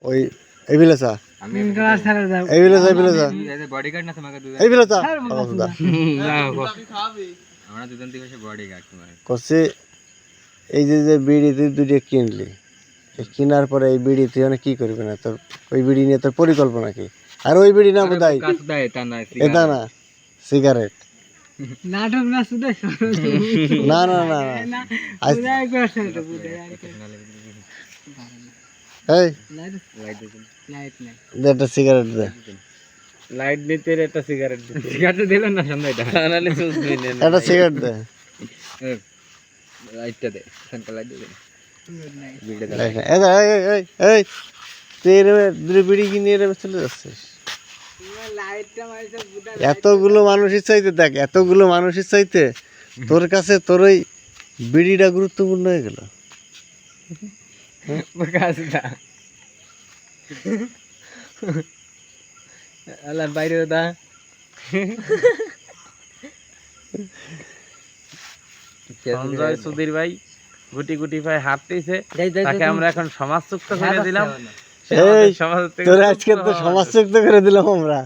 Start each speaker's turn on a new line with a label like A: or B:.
A: ওই এই বিলেসা
B: আমি ক্লাস ছাড়া যাও
A: এই বিলেসা
C: বডিগার্ড না তোমাকে দুজন
A: এই বিলেসা
C: আমরা দুজন থেকে বডিগার্ড তোমার
A: কসে এই যে বিড়ি তুই দুটো কিনলি কেনার পরে এই বিড়ি তুই কি করবি না তোর ওই বিড়ি নিয়ে তোর পরিকল্পনা কি আর ওই বিড়ি না বোধহয় এটা না সিগারেট
B: নাটক না শুধু
A: না না না
B: বুঝাই করছে তো
A: এই
B: লাইট নাই
A: একটা সিগারেট দে
C: লাইট নিতে একটা সিগারেট দিতে সিগারেট দিলেন না সন্ধ্যাটা নালে চুষবি না
A: একটা সিগারেট দে
C: লাইটটা দে সেন্টার লাইট দে বিড়ি দে
A: এই তুই দুটো বিড়ি কিনে চলে যাচ্ছিস
B: লাইটটা মাইছে বুদা
A: এতগুলো মানুষের চাইতে দেখ এতগুলো মানুষের চাইতে তোর কাছে তোর ওই বিড়িটা গুরুত্বপূর্ণ হয়ে গেল
C: কাজটা আল্লাহ বাইরে দা সঞ্জয় সুধীর ভাই গুটি গুটি ভাই হাঁটতেছে তাকে আমরা এখন সমাজ যুক্ত করে দিলাম
A: এই তোর আজকে তো সমাজ যুক্ত করে দিলাম আমরা